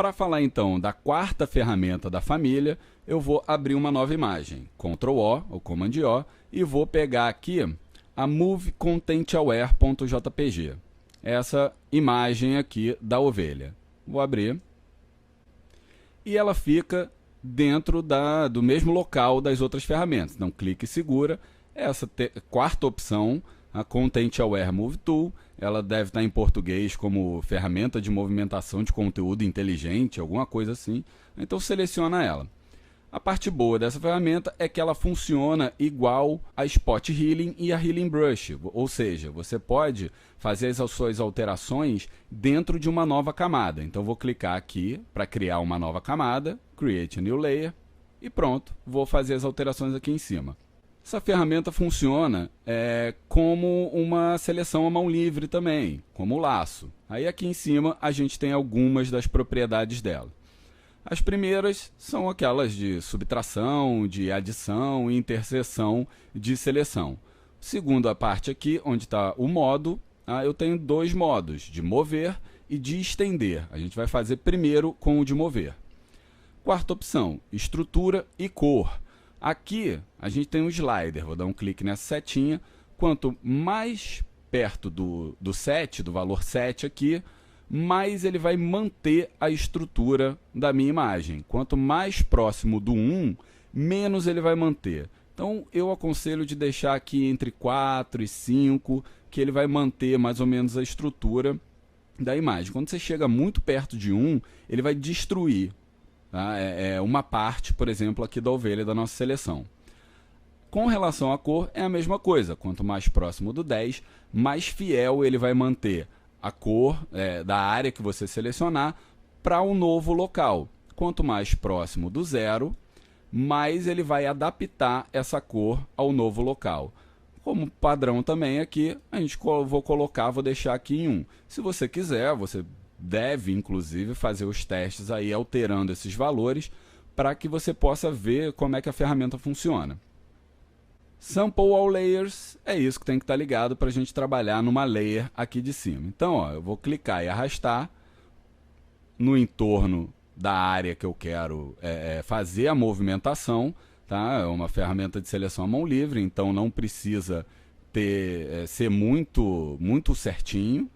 Para falar então da quarta ferramenta da família, eu vou abrir uma nova imagem, Ctrl O ou Command O, e vou pegar aqui a movecontentaware.jpg, essa imagem aqui da ovelha. Vou abrir e ela fica dentro do mesmo local das outras ferramentas. Então, clique e segura. Essa quarta opção, a Content Aware Move Tool, ela deve estar em português como ferramenta de movimentação de conteúdo inteligente, alguma coisa assim. Então, seleciona ela. A parte boa dessa ferramenta é que ela funciona igual a Spot Healing e a Healing Brush, ou seja, você pode fazer as suas alterações dentro de uma nova camada. Então, vou clicar aqui para criar uma nova camada, Create a New Layer, e pronto, vou fazer as alterações aqui em cima. Essa ferramenta funciona como uma seleção à mão livre também, como laço. Aí aqui em cima a gente tem algumas das propriedades dela. As primeiras são aquelas de subtração, de adição e interseção de seleção. Segundo a parte aqui, onde está o modo, eu tenho dois modos, de mover e de estender. A gente vai fazer primeiro com o de mover. Quarta opção, estrutura e cor. Aqui a gente tem um slider, vou dar um clique nessa setinha. Quanto mais perto do 7, do valor 7 aqui, mais ele vai manter a estrutura da minha imagem. Quanto mais próximo do 1, menos ele vai manter. Então, eu aconselho de deixar aqui entre 4 e 5, que ele vai manter mais ou menos a estrutura da imagem. Quando você chega muito perto de 1, ele vai destruir, tá? Uma parte, por exemplo, aqui da ovelha da nossa seleção. Com relação à cor, é a mesma coisa. Quanto mais próximo do 10, mais fiel ele vai manter a cor da área que você selecionar para um novo local. Quanto mais próximo do 0, mais ele vai adaptar essa cor ao novo local. Como padrão também aqui, vou deixar aqui em 1. Se você quiser, você deve inclusive fazer os testes aí alterando esses valores para que você possa ver como é que a ferramenta funciona. Sample All Layers é isso que tem que estar ligado para a gente trabalhar numa layer aqui de cima. Então, eu vou clicar e arrastar no entorno da área que eu quero fazer a movimentação. Tá? É uma ferramenta de seleção à mão livre, então não precisa ser muito certinho.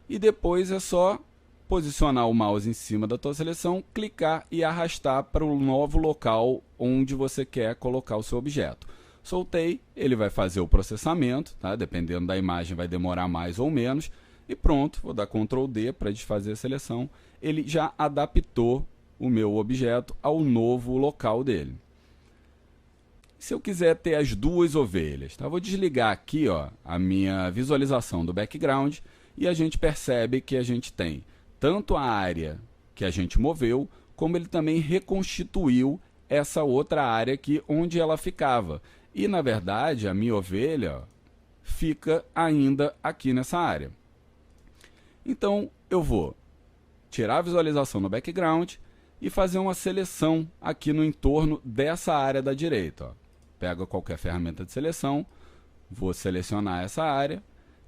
E depois é só posicionar o mouse em cima da tua seleção, clicar e arrastar para o novo local onde você quer colocar o seu objeto. Soltei, ele vai fazer o processamento, tá? Dependendo da imagem vai demorar mais ou menos, e pronto, vou dar Ctrl D para desfazer a seleção. Ele já adaptou o meu objeto ao novo local dele. Se eu quiser ter as duas ovelhas, tá? Vou desligar aqui a minha visualização do background e a gente percebe que a gente tem tanto a área que a gente moveu, como ele também reconstituiu essa outra área aqui onde ela ficava. E, na verdade, a minha ovelha fica ainda aqui nessa área. Então, eu vou tirar a visualização no background e fazer uma seleção aqui no entorno dessa área da direita. Pego qualquer ferramenta de seleção, vou selecionar essa área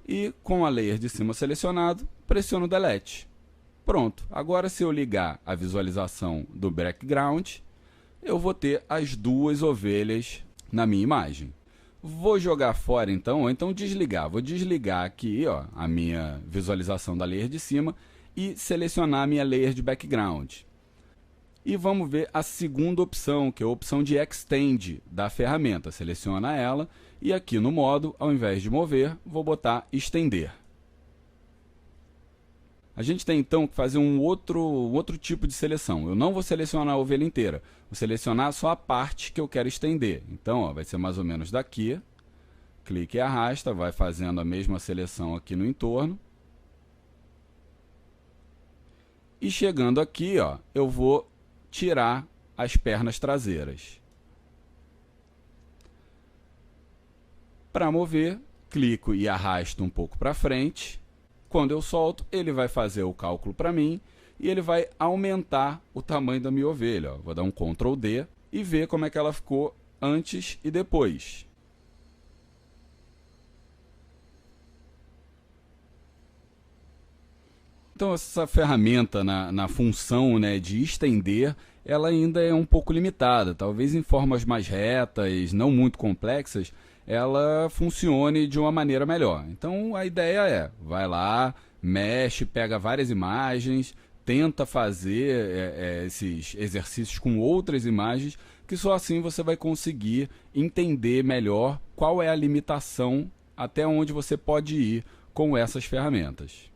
e, com a layer de cima selecionado, pressiono Delete. Pronto, agora se eu ligar a visualização do background, eu vou ter as duas ovelhas na minha imagem. Vou jogar fora então, ou então desligar. Vou desligar aqui a minha visualização da layer de cima e selecionar a minha layer de background. E vamos ver a segunda opção, que é a opção de Extend da ferramenta. Seleciona ela e aqui no modo, ao invés de mover, vou botar estender. A gente tem então que fazer um outro tipo de seleção. Eu não vou selecionar a ovelha inteira, vou selecionar só a parte que eu quero estender. Então, vai ser mais ou menos daqui. Clique e arrasta, vai fazendo a mesma seleção aqui no entorno. E chegando aqui, eu vou tirar as pernas traseiras. Para mover, clico e arrasto um pouco para frente. Quando eu solto, ele vai fazer o cálculo para mim e ele vai aumentar o tamanho da minha ovelha. Vou dar um Ctrl D e ver como é que ela ficou antes e depois. Então essa ferramenta na função, né, de estender, ela ainda é um pouco limitada. Talvez em formas mais retas, não muito complexas, ela funcione de uma maneira melhor. Então a ideia é, vai lá, mexe, pega várias imagens, tenta fazer esses exercícios com outras imagens, que só assim você vai conseguir entender melhor qual é a limitação, até onde você pode ir com essas ferramentas.